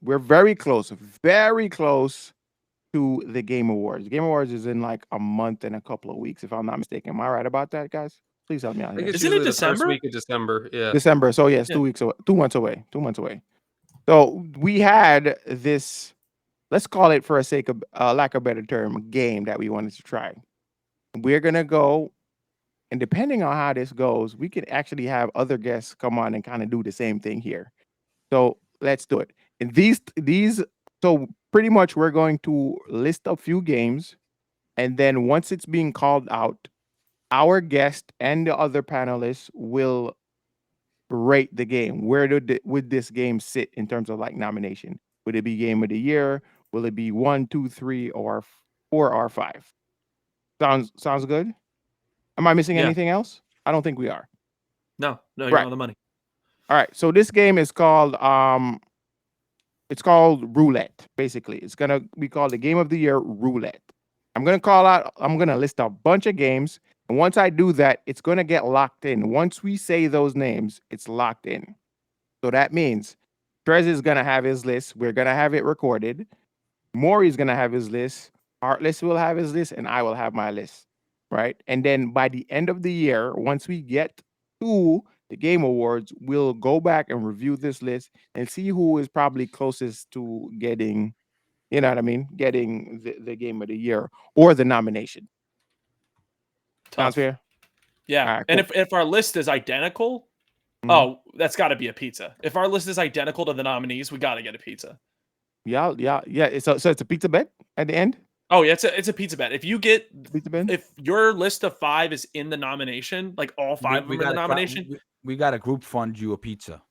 We're very close to the Game Awards. Game Awards is in like a month and a couple of weeks, if I'm not mistaken. Am I right about that, guys? Please help me out I think here. it's Isn't it usually the first December? week of December. Yeah. December. So yes, Yeah. 2 weeks away, 2 months away, 2 months away. So we had this, let's call it for a sake of lack of a better term, game that we wanted to try. We're gonna go, and depending on how this goes, we could actually have other guests come on and kind of do the same thing here. So let's do it. And so pretty much we're going to list a few games, and then once it's being called out, our guest and the other panelists will rate the game. Would this game sit in terms of like nomination? Would it be game of the year? Will it be 1, 2, 3, or 4 or 5? Sounds good. Am I missing Yeah. anything else? I don't think we are. No, you're Right. on the money. All right. So this game is called roulette. Basically, it's gonna be called the game of the year roulette. I'm gonna list a bunch of games, and once I do that, it's gonna get locked in. Once we say those names, it's locked in. So that means Trez is gonna have his list. We're gonna have it recorded. Maury's gonna have his list. Heartless will have his list, and I will have my list. Right. And then by the end of the year, once we get to the game awards, we'll go back and review this list and see who is probably closest to getting, you know what I mean, getting the game of the year or the nomination. Sounds Tough. fair? Yeah. All right, And cool. if our list is identical, Mhm. that's got to be a pizza. If our list is identical to the nominees, we got to get a pizza. Yeah. So it's a pizza bet at the end? Oh, yeah, it's a pizza bet. If you get Pizza bet? if your list of 5 is in the nomination, like all 5 of them are in the nomination, We got to group fund you a pizza.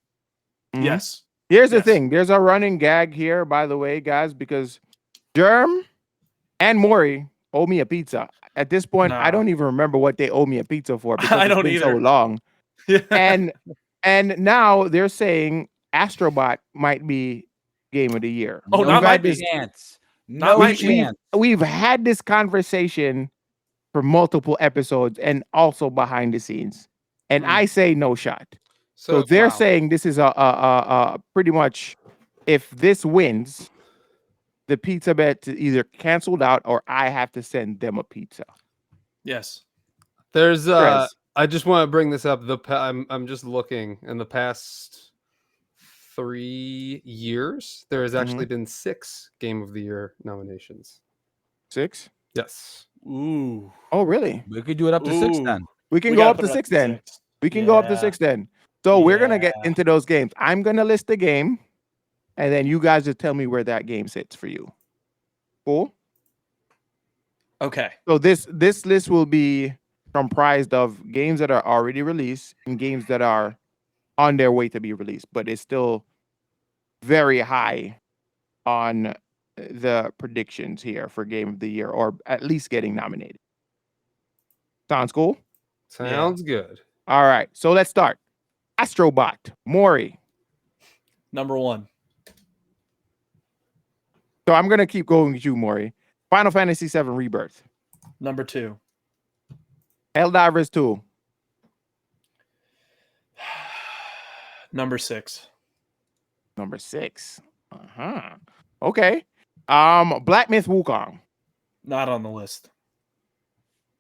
Mhm. yes. Here's the Yes. thing. There's a running gag here, by the way, guys, because Germ and Maury owe me a pizza. At this point, I Nah. don't even remember what they owe me a pizza for because I it's don't been so either. long. Yeah. And now they're saying Astrobot might be game of the year. Oh, not We've my had this- chance. Not No my we- chance. We've had this conversation for multiple episodes and also behind the scenes. And I say no shot. So they're saying this is a pretty much, if this wins, the pizza bet is either canceled out or I have to send them a pizza. Yes. There's Trez. I just want to bring this up. I'm just looking in the past 3 years, there has actually been 6 Game of the Year nominations. 6? Yes. Ooh. Oh, really? We could do it up to 6 then. We can We go gotta up put to it 6 then. 6. We can go up to Yeah. 6 then. So we're gonna get Yeah. into those games. I'm gonna list the game, and then you guys just tell me where that game sits for you. Cool. Okay. So this list will be comprised of games that are already released and games that are on their way to be released, but it's still very high on the predictions here for Game of the Year, or at least getting nominated. Sounds cool? Sounds good. All right, so let's start. Astrobot, Maury. Number 1. So I'm gonna keep going with you, Maury. Final Fantasy VII Rebirth. Number 2. Helldivers 2. Number 6. Number 6. Okay. Black Myth Wukong. Not on the list.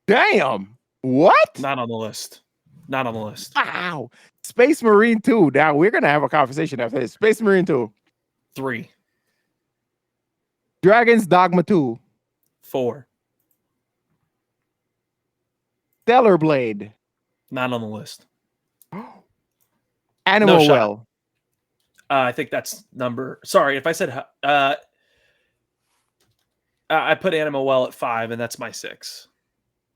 Damn. What? Not on the list. Not on the list. Wow. Space Marine 2. Now we're gonna have a conversation after this. Space Marine 2. 3. Dragon's Dogma 2. 4. Stellar Blade. Not on the list. Animal No shot. Well. I think that's number. Sorry, if I said I put Animal Well at 5, and that's my 6.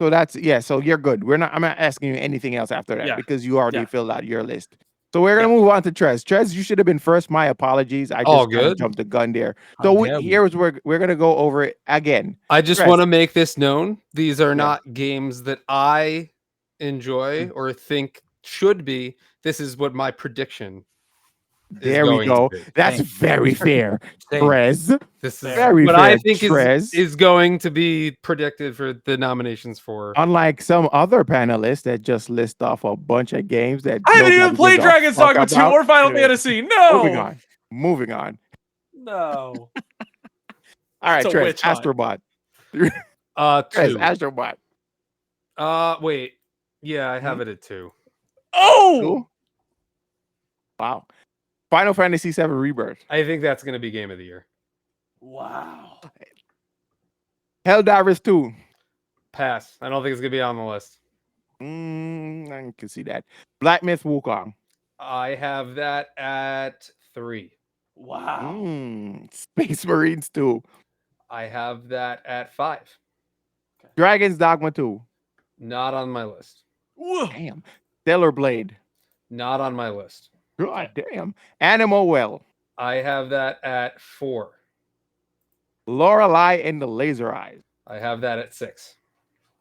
So so you're good. I'm not asking you anything else after that because you already filled out your list. So we're gonna move on to Trez. Trez, you should have been first. My apologies. I just kinda jumped the gun there. So here's where we're gonna go over it again. I just want to make this known. These are not games that I enjoy or think should be. This is what my prediction. There we go. That's very fair, Trez. This is very what fair, I think Trez. is going to be predicted for the nominations for. Unlike some other panelists that just list off a bunch of games that I haven't even played Dragon's Dogma 2 or Final Fantasy. No. Moving on. No. All right, It's a Trez, witch hunt. Astrobot. 2. Astrobot. Wait. Yeah, I have it at 2. Oh! Cool. Wow. Final Fantasy VII Rebirth. I think that's going to be game of the year. Wow. Helldivers 2. Pass. I don't think it's going to be on the list. I can see that. Black Myth Wukong. I have that at 3. Wow. Space Marines 2. I have that at 5. Dragon's Dogma 2. Not on my list. Damn. Stellar Blade. Not on my list. God damn. Animal Well. I have that at 4. Lorelei and the Laser Eyes. I have that at 6.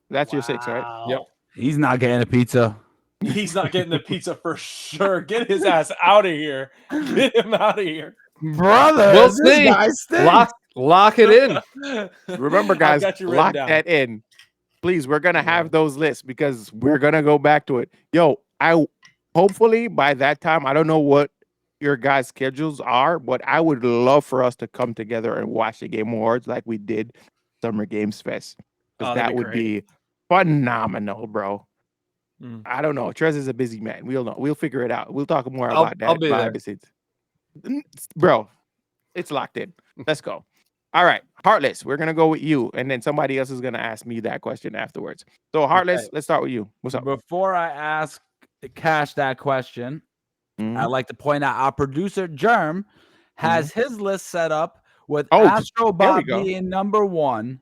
That's your 6, right? Yep. He's not getting a pizza. He's not getting the pizza for sure. Get his ass out of here. Get him out of here. Brother, We'll this see. guy stinks. Lock it in. Remember, guys, got you written lock down. that in. Please, we're gonna have those lists because we're gonna go back to it. Yo, I hopefully by that time, I don't know what your guys' schedules are, but I would love for us to come together and watch the Game Awards like we did Summer Games Fest. Because Oh, that'd that be would great. be phenomenal, bro. Mm. I don't know. Trez is a busy man. We'll know. We'll figure it out. We'll talk more I'll- about that. I'll be there. behind the scenes. Bro, it's locked in. Let's go. All right, Heartless, we're gonna go with you, and then somebody else is gonna ask me that question afterwards. So Heartless, Okay. let's start with you. What's up? Before I ask Cash that question, Mhm. I'd like to point out our producer Germ has his list set up with Oh, Astro there we Bot go. being number 1,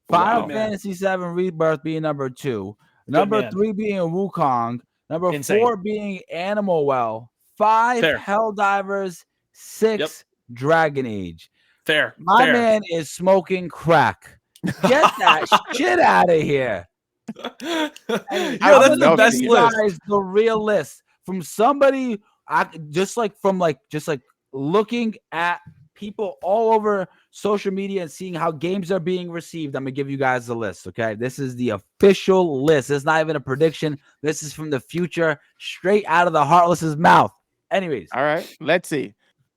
Wow. Final Man. Fantasy VII Rebirth being number 2, number man. 3 being Wukong, number Insane. 4 being Animal Well, 5 Fair. Helldivers, 6 Dragon Age. Fair. My Fair. man is smoking crack. Get that shit out of here. Yo, I that's would the love to best hear list. Guys, the real list from somebody. Just like looking at people all over social media and seeing how games are being received. I'm gonna give you guys the list. Okay, this is the official list. It's not even a prediction. This is from the future, straight out of the Heartless's mouth. Anyways, All right, let's see.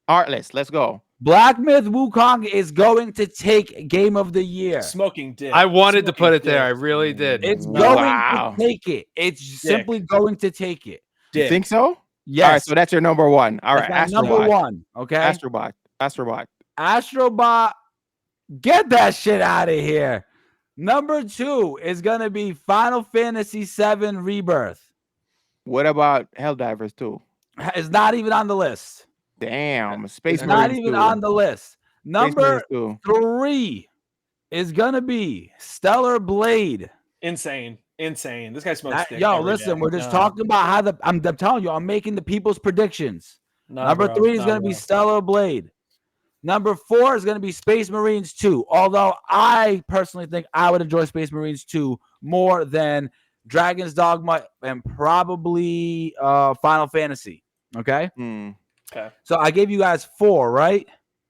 Heartless, let's go. Black Myth Wukong is going to take Game of the Year. Smoking dick. I wanted to Smoking put it there. I dick. really did. It's Wow. going to take it. It's simply going to take it. You Dick. think so? Yes. All right, so that's your number 1. All right, That's my Astrobot. number 1. Okay. Astrobot. Astrobot. Astrobot, get that shit out of here. Number 2 is gonna be Final Fantasy VII Rebirth. What about Helldivers 2? It's not even on the list. Damn, Space It's not Marines even 2. on the list. Space Number Marines 2. 3 is gonna be Stellar Blade. Insane. Insane. This guy smokes dick. Yo, every listen, day. we're just No. talking about how I'm telling you, I'm making the people's predictions. No, Number bro. 3 is No, going to be bro. Stellar Blade. Number 4 is going to be Space Marines 2. Although I personally think I would enjoy Space Marines 2 more than Dragon's Dogma and probably Final Fantasy. Okay. Okay. So I gave you guys 4, right?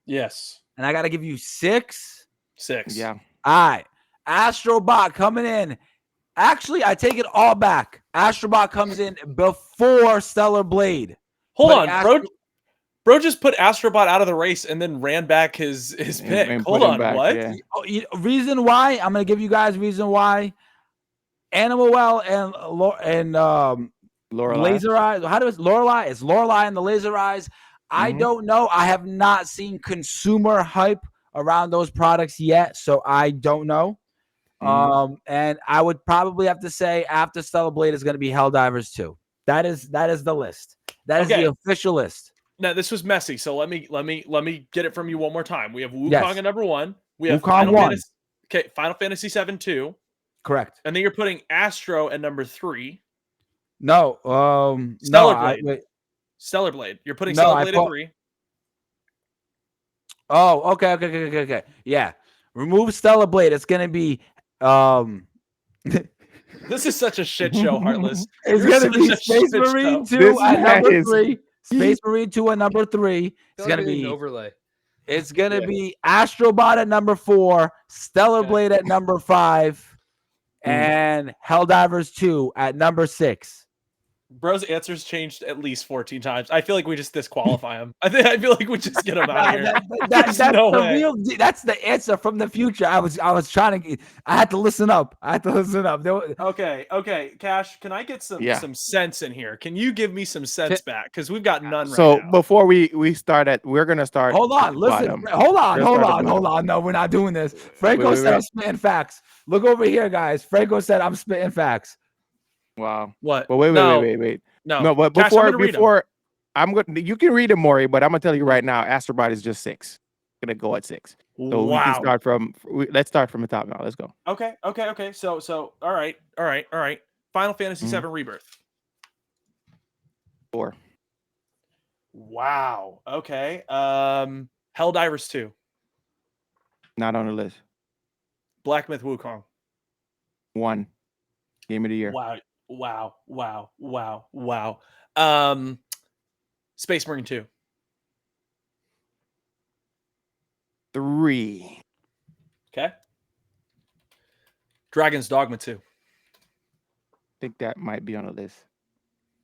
Yes. And I got to give you 6. 6. Yeah. All right. Astrobot coming in. Actually, I take it all back. Astrobot comes in before Stellar Blade. Hold But on, bro just put Astrobot out of the race and then ran back his pick. and Hold put him on, back, what? yeah. Reason why? I'm going to give you guys reason why. Animal Well and Lorelei. Laser Eyes. How do it's Lorelei? It's Lorelei and the Laser Eyes. I Mhm. don't know. I have not seen consumer hype around those products yet, so I don't know. And I would probably have to say after Stellar Blade is going to be Helldivers 2. That is the list. That is Okay. the official list. Now this was messy, so let me get it from you one more time. We have Wukong Yes. at number 1. We have Wukong Final 1. Fantasy. Okay, Final Fantasy 7 2. Correct. And then you're putting Astro at number 3. No. Stellar no. Blade. Wait. Stellar Blade. You're putting No, Stellar I Blade at put- 3. Oh, okay. Yeah. Remove Stellar Blade. It's going to be This is such a shit show, Heartless. It's You're going to be such a Space shit Marine show. 2 This at number man is- 3. Space Marine 2 at number 3. It's Feel going like to I need an be overlay. It's gonna Yeah. be Astrobot at number 4, Stellar Okay. Blade at number 5, Mm. and Helldivers 2 at number 6. Bro's answers changed at least 14 times. I feel like we just disqualify him. I feel like we just get him out of here. That's no the way. that's the answer from the future. I was trying to. I had to listen up. Okay. Cash, can I get some sense in here? Can you give me some sense back? Because we've got none right So now. before we start we're gonna start. Hold on, listen. Hold on. No, we're not doing this. Franco said I'm spitting facts. Look over here, guys. Franco said I'm spitting facts. Wow. What? But wait. No, But Cash, before I'm going, you can read it, Maury. But I'm gonna tell you right now, Astrobot is just 6. Gonna go at 6. So we can start from. Let's start from the top now. Let's go. Okay. So all right. Final Fantasy VII Rebirth. 4. Wow. Okay. Helldivers 2. Not on the list. Black Myth Wukong. 1. Game of the year. Wow. Space Marine 2. 3. Okay. Dragon's Dogma 2. I think that might be on the list.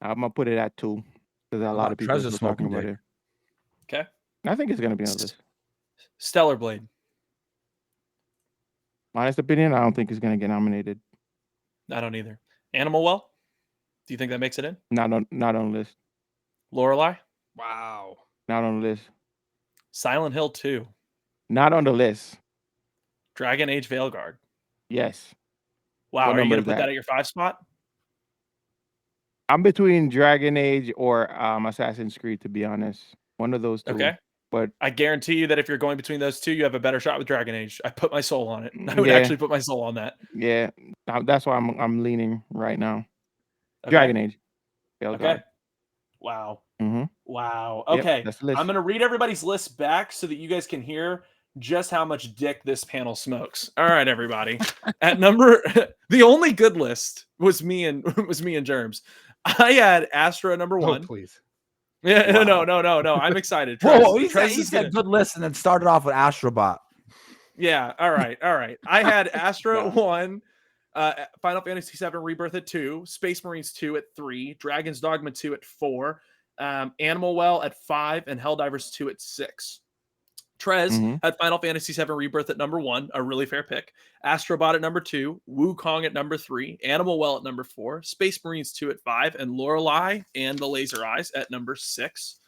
I'm gonna put it at 2 because a lot of people are still talking about it. Okay. I think it's gonna be on the list. Stellar Blade. Honest opinion, I don't think it's gonna get nominated. I don't either. Animal Well. Do you think that makes it in? Not on the list. Lorelei. Wow. Not on the list. Silent Hill 2. Not on the list. Dragon Age Veilguard. Yes. Wow. What Are you number gonna is put that that? at your 5 spot? I'm between Dragon Age or Assassin's Creed, to be honest. One of those two. Okay. But I guarantee you that if you're going between those two, you have a better shot with Dragon Age. I put my soul on it. I would actually put my soul on that. Yeah, that's why I'm leaning right now. Okay. Dragon Age. Okay. Wow. Mm-hmm. Wow. Yep, Okay. that's the list. I'm going to read everybody's list back so that you guys can hear just how much dick this panel smokes. All right, everybody. At number, the only good list was me and Germs. I had Astra at number 1. Oh, please. Yeah, wow. No. I'm excited. Whoa, he said good list and then started off with Astrobot. Yeah, all right. I had Astra at 1, Final Fantasy VII Rebirth at 2, Space Marines 2 at 3, Dragon's Dogma 2 at 4, Animal Well at 5, and Helldivers 2 at 6. Trez had Final Fantasy VII Rebirth at number 1, a really fair pick. Astrobot at number 2, Wukong at number 3, Animal Well at number 4, Space Marines 2 at 5, and Lorelei and the Laser Eyes at number 6.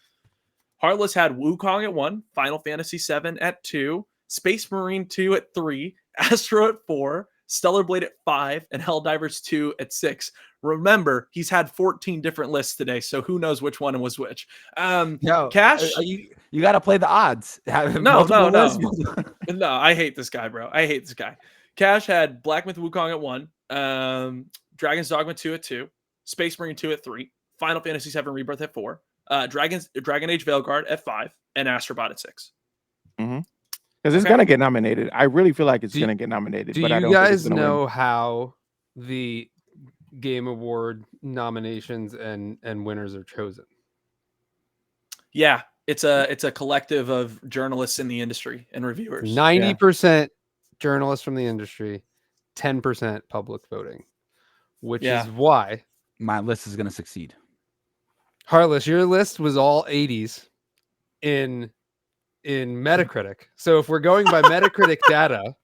Heartless had Wukong at 1, Final Fantasy VII at 2, Space Marine 2 at 3, Astro at 4, Stellar Blade at 5, and Helldivers 2 at 6. Remember, he's had 14 different lists today, so who knows which one was which. Cash, you got to play the odds. No. No, I hate this guy, bro. I hate this guy. Cash had Black Myth Wukong at 1, Dragon's Dogma 2 at 2, Space Marine 2 at 3, Final Fantasy VII Rebirth at 4, Dragon Age Veilguard at 5, and Astrobot at 6. Because it's gonna get nominated. I really feel like it's gonna get nominated. Do but you I don't guys think it's know win. how the Game Award nominations and winners are chosen? Yeah, it's a collective of journalists in the industry and reviewers. 90% journalists from the industry, 10% public voting, which is why my list is going to succeed. Heartless, your list was all 80s in Metacritic. So if we're going by Metacritic data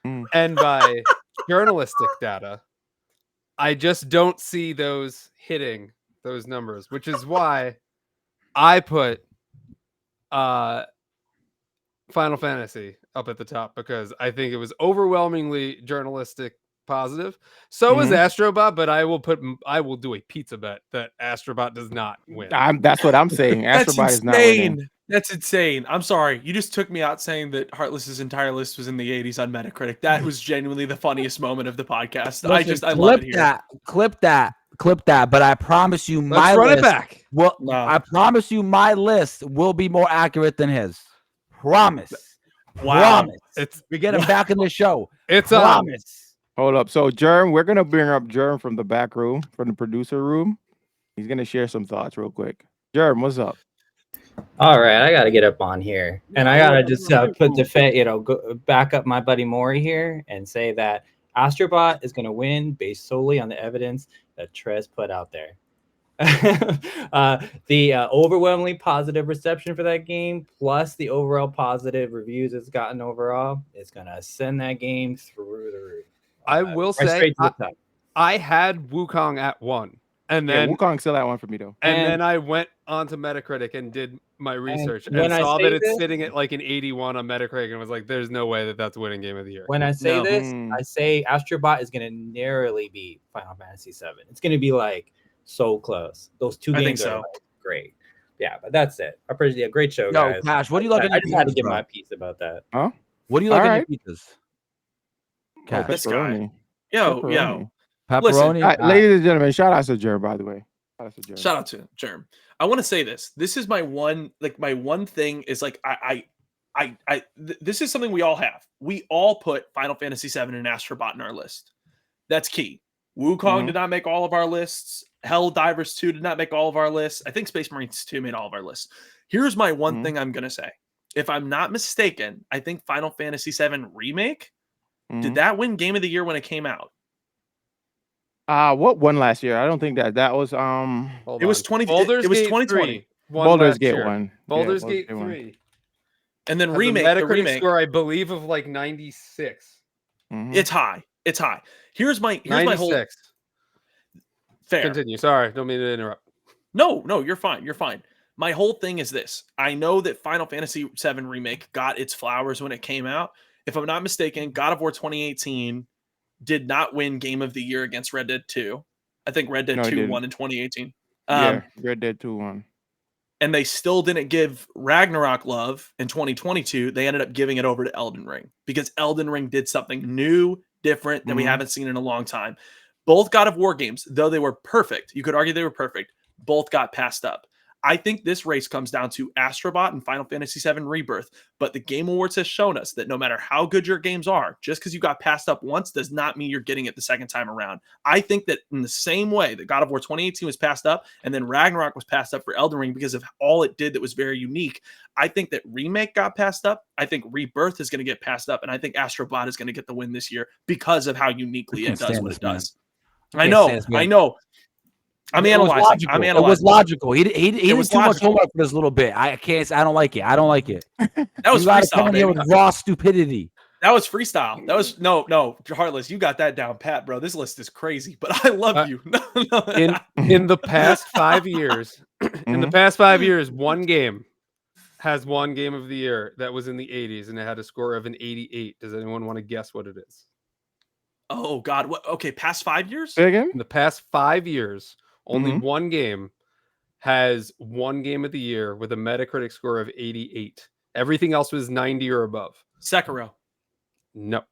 and by journalistic data, I just don't see those hitting those numbers, which is why I put Final Fantasy up at the top, because I think it was overwhelmingly journalistic positive. So was Astrobot, but I will do a pizza bet that Astrobot does not win. That's what I'm saying. Astrobot is not winning. That's insane. I'm sorry. You just took me out saying that Heartless's entire list was in the 80s on Metacritic. That was genuinely the funniest moment of the podcast. Listen, I love it here. Clip that. But I promise you, Let's run it back. Well, no. I promise you, my list will be more accurate than his. Promise. Wow. Promise. We get him back in the show. It's promise. Hold up. So, Germ, we're gonna bring up Germ from the back room, from the producer room. He's gonna share some thoughts real quick. Germ, what's up? All right, I got to get up on here, and I got to just go back up my buddy Maury here and say that Astrobot is going to win based solely on the evidence that Trez put out there. The overwhelmingly positive reception for that game, plus the overall positive reviews it's gotten overall, is gonna send that game through the roof. I will Right say, straight to the top. I had Wukong at 1, and Yeah, then Wukong's still that one for me though. and And- then I went onto Metacritic and did my research and, when I saw say that it's this- sitting at like an 81 on Metacritic and was like, "There's no way that that's winning game of the year." When I say No. this, I say Astrobot is gonna narrowly beat Final Fantasy VII. It's gonna be like so close. Those two I think games are so. like, great. Yeah, but that's it. I appreciate a great show, Yo, guys. Cash, what do you like on I your just had to pizzas, give bro? my piece about that. What do you like Alright. on your pizzas? Oh, Cash. This guy. pepperoni. Yo, Pepperoni. Pepperoni. All right, ladies and gentlemen, shout out to Jerm, by the way. Shout out to Jerm. Shout out to Germ. I want to say this. This is my one, my one thing is like this is something we all have. We all put Final Fantasy VII and Astrobot in our list. That's key. Wukong did not make all of our lists. Hell Divers 2 did not make all of our lists. I think Space Marines 2 made all of our lists. Here's my one thing I'm gonna say. If I'm not mistaken, I think Final Fantasy VII Remake did that win Game of the Year when it came out? What won last year? I don't think that was Hold It was on. 20 Baldur's it was Gate 2020. 3 won Baldur's last Gate year. one. Baldur's Yeah, Gate Baldur's Gate 3 And then has remake, a the Metacritic remake. score, I believe, of like 96. It's high. It's high. Here's my 96. whole fair. Continue. Sorry, don't mean to interrupt. No, you're fine. You're fine. My whole thing is this. I know that Final Fantasy VII Remake got its flowers when it came out. If I'm not mistaken, God of War 2018 did not win Game of the Year against Red Dead 2. I think Red Dead No, it 2 didn't. won in 2018. Yeah, Red Dead 2 won. And they still didn't give Ragnarok love in 2022. They ended up giving it over to Elden Ring because Elden Ring did something new, different that we haven't seen in a long time. Both God of War games, though they were perfect, you could argue they were perfect, both got passed up. I think this race comes down to Astrobot and Final Fantasy VII Rebirth, but the Game Awards has shown us that no matter how good your games are, just because you got passed up once does not mean you're getting it the second time around. I think that in the same way that God of War 2018 was passed up and then Ragnarok was passed up for Elden Ring because of all it did that was very unique, I think that Remake got passed up. I think Rebirth is going to get passed up, and I think Astrobot is going to get the win this year because of how uniquely it does what it does. I know. I'm analyzing. It was logical. He didn't was too much logical. homework for this little bit. I don't like it. I don't like it. That was You gotta come freestyle, in here baby. with raw stupidity. That was freestyle. That was no, Heartless. You got that down, Pat, bro. This list is crazy, but I love you. In the past 5 years, one game has won Game of the Year that was in the 80s and it had a score of an 88. Does anyone want to guess what it is? Oh God. What? Okay, past 5 years? Say again? In the past 5 years, only one game has won Game of the Year with a Metacritic score of 88. Everything else was 90 or above. Sekiro. No.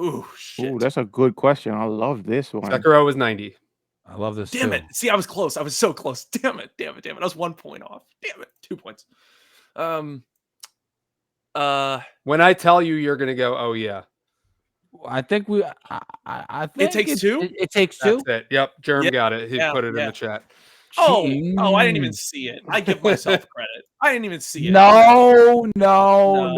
Ooh, shit. Ooh, that's a good question. I love this one. Sekiro was 90. I love this. Damn too. it. See, I was close. I was so close. Damn it. I was 1 point off. Damn it. 2 points. When I tell you, you're gonna go, oh yeah. I think we. I think takes two? It takes two. That's it. Yep. Germ Yeah, got it. He yeah, put it in yeah. the chat. Oh, I didn't even see it. I give myself credit. I didn't even see it. No. No.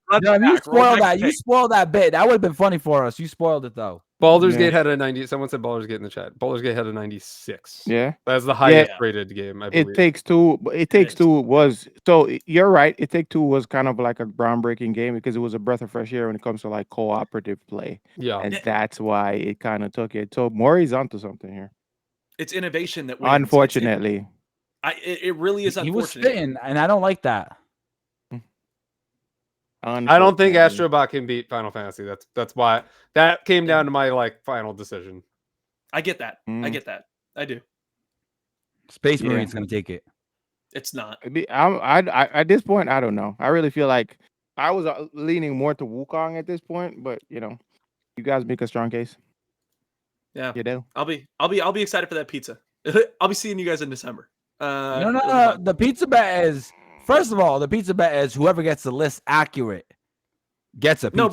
You spoiled that. You spoiled that bit. That would have been funny for us. You spoiled it though. Baldur's Yeah. Gate had a 90. Someone said Baldur's Gate in the chat. Baldur's Gate had a 96. Yeah. That's the highest rated game, I believe. It Takes Two. It Takes Two was so. You're right. It Take Two was kind of like a groundbreaking game because it was a breath of fresh air when it comes to like cooperative play, Yeah. and that's why it kind of took it. So Mori's onto something here. It's innovation that wins. Unfortunately, It really is He was unfortunate. spitting, and I don't like that. I don't think Astrobot can beat Final Fantasy. That's why that came down to my like final decision. I get that. I Mm. get that. I do. Space Yeah. Marine's gonna take it. It's not. I at this point, I don't know. I really feel like I was leaning more to Wukong at this point, but you know, you guys make a strong case. Yeah. You know. I'll be excited for that pizza. I'll be seeing you guys in December. No. it'll be fun. The pizza bet is first of all, the pizza bet is whoever gets the list accurate gets a pizza. No,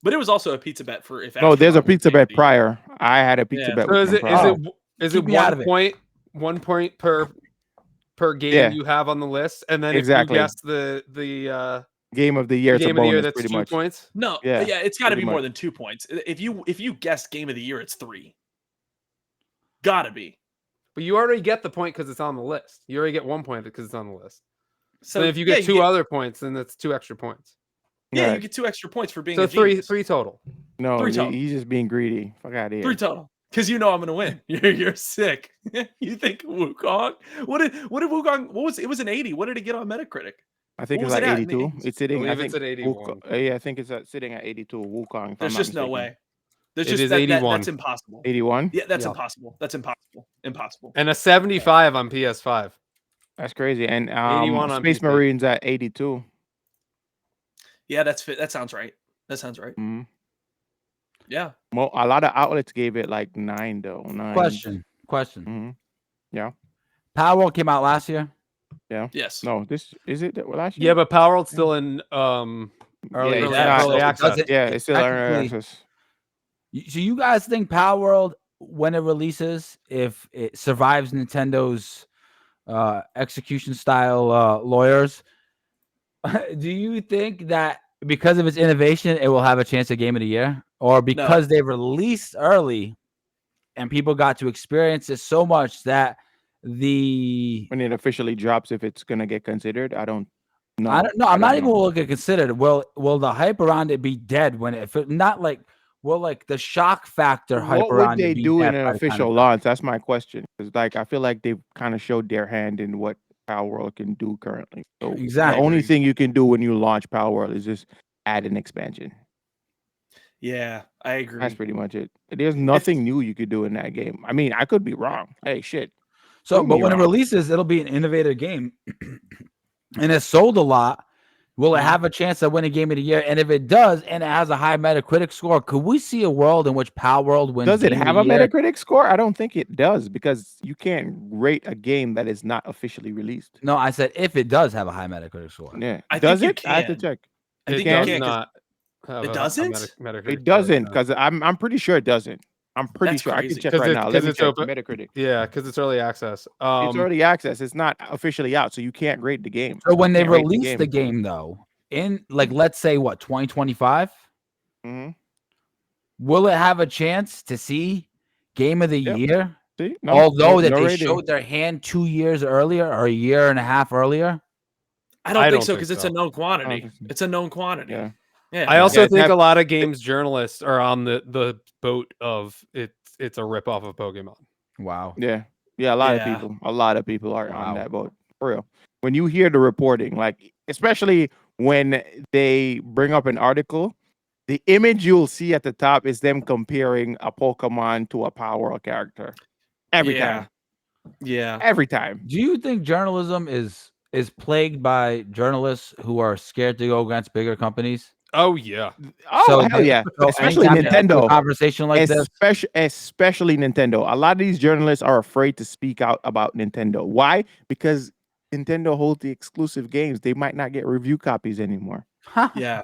but it was also a pizza bet for if. No, there's a Astrobot wins pizza Game of bet the Year. prior. I had a pizza Yeah. bet. So with is them it prior. is Keep it me out of it. 1 point per game Yeah. you have on the list, and then Exactly. if you guess the Game of the year. It's a game of the year bonus, that's pretty 2 much. points. No, Yeah, yeah, it's got to pretty be more much. than 2 points. If you guess Game of the Year, it's 3. Gotta be. But you already get the point because it's on the list. You already get 1 point because it's on the list. So So if you get two other points, then that's 2 extra points. yeah, you Right. get 2 extra points for being So a three genius. total. No, 3 total. he's just being greedy. Fuck out of here. 3 total. Because you know I'm gonna win. You're sick. You think Wukong? What did Wukong? What was it? Was an 80. What did it get on Metacritic? I think What it's was like it at in the 82. 80s? It's sitting. believe I it's think at 81. Yeah, I think it's sitting at 82. Wukong. If There's I'm not just no mistaken. way. There's It just is that, 81. that's impossible. 81. Yeah, that's Yeah. impossible. That's impossible. Impossible. And a 75 on PS5. That's crazy. And 81 on Space PC. Marines at 82. Yeah, that's fit. That sounds right. That sounds right. Mm-hmm. Yeah. Well, a lot of outlets gave it like 9 though. 9. Question. Mm-hmm. Power World came out last year. Yeah. Yes. No, this is it. Last year? Yeah, but Power World's still in Early it's access. not- early access. Yeah, it's still early technically- access. So you guys think Power World, when it releases, if it survives Nintendo's execution style lawyers, do you think that because of its innovation, it will have a chance at Game of the Year, or because they released early and people got to experience it so much that When it officially drops, if it's gonna get considered, I don't know. I don't know. I'm I not don't even know. looking at considered. Will the hype around it be dead when it not like will like the shock factor hype What would around they it be do dead in an by the time official it's launch? That's my question. Because like I feel like they've kind of showed their hand in what Power World can do currently. So Exactly. the only thing you can do when you launch Power World is just add an expansion. Yeah, I agree. That's pretty much it. There's nothing new you could do in that game. I mean, I could be wrong. Hey, shit. So, Prove but me when it wrong. releases, it'll be an innovative game, and it sold a lot. Will it have a chance of winning Game of the Year? And if it does, and it has a high Metacritic score, could we see a world in which Power World wins? Does it Game of have the a Year? Metacritic score? I don't think it does because you can't rate a game that is not officially released. No, I said if it does have a high Metacritic score. Yeah. I does think it? you I have to can. check. I think It you does can. 'Cause not. Have It a doesn't? Metacritic It doesn't score, because I'm pretty sure it doesn't. I'm pretty That's sure. I can crazy. check 'Cause right it- now. 'cause Let me it's check open- Metacritic. Yeah, because it's early access. It's early access. It's not officially out, so you can't grade the game. So when they Can't rate release the game, though, in like let's say what 2025, Mhm. will it have a chance to see Game of the Yep. Year? See? Although that no they rating. showed their hand 2 years earlier or a year and a half earlier. I don't I think don't so think because it's so. a known quantity. think so. It's a known quantity. Yeah. Yeah. I also guys think have- a lot of games journalists are on the boat of it's a ripoff of Pokemon. Wow. Yeah. Yeah, a lot of people are on that boat. For real. When you hear the reporting, like especially when they bring up an article, the image you'll see at the top is them comparing a Pokemon to a Power World character. Every time. Yeah. Every time. Do you think journalism is plagued by journalists who are scared to go against bigger companies? Oh yeah. Oh, So hell yeah. So Especially anytime they enter a Nintendo. conversation like this. Especially Nintendo. A lot of these journalists are afraid to speak out about Nintendo. Why? Because Nintendo holds the exclusive games. They might not get review copies anymore. Yeah.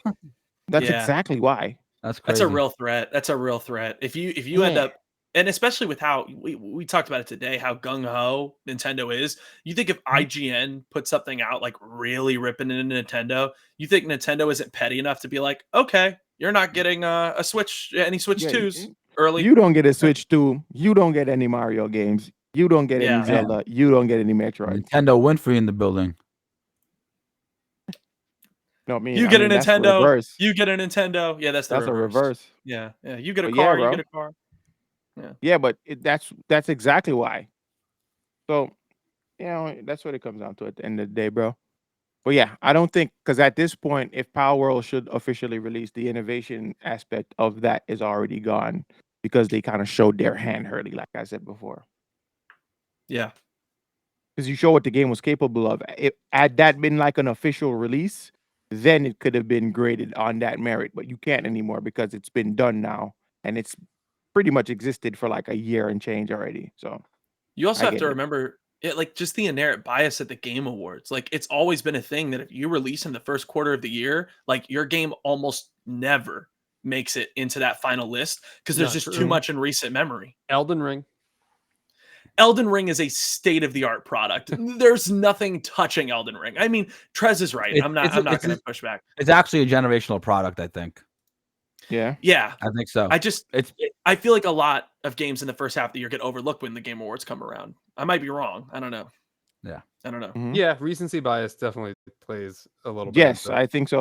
That's Yeah. exactly why. That's crazy. That's a real threat. That's a real threat. If you end Yeah. up, and especially with how we talked about it today, how gung ho Nintendo is. You think if IGN put something out like really ripping into Nintendo, you think Nintendo isn't petty enough to be like, okay, you're not getting a Switch, any Switch Yeah, 2s early. You don't get a Switch 2. You don't get any Mario games. You don't get Yeah. any Zelda. You don't get any Metroid. Nintendo Winfrey in the building. No, I mean, You get a that's the Nintendo. reverse. You get a Nintendo. Yeah, that's the That's a reverse. reverse. Yeah, yeah. You get a But yeah, car. You bro. get a car. Yeah, but that's exactly why. So, that's what it comes down to at the end of the day, bro. But yeah, I don't think because at this point, if Power World should officially release, the innovation aspect of that is already gone because they kind of showed their hand early, like I said before. Yeah. Because you show what the game was capable of. Had that been like an official release, then it could have been graded on that merit. But you can't anymore because it's been done now, and it's pretty much existed for like a year and change already. So You also I have get to it. remember it, like just the inherent bias at the Game Awards. Like it's always been a thing that if you release in the first quarter of the year, like your game almost never makes it into that final list because there's Not just true. too much in recent memory. Elden Ring. Elden Ring is a state of the art product. There's nothing touching Elden Ring. I mean, Trez is right. I'm not going to push back. It's actually a generational product, I think. yeah, Yeah. I think so. I It's I feel like a lot of games in the first half of the year get overlooked when the Game Awards come around. I might be wrong. I don't know. Yeah. I don't know. Mhm. Yeah, recency bias definitely plays a little bit. Yes, into it. I think so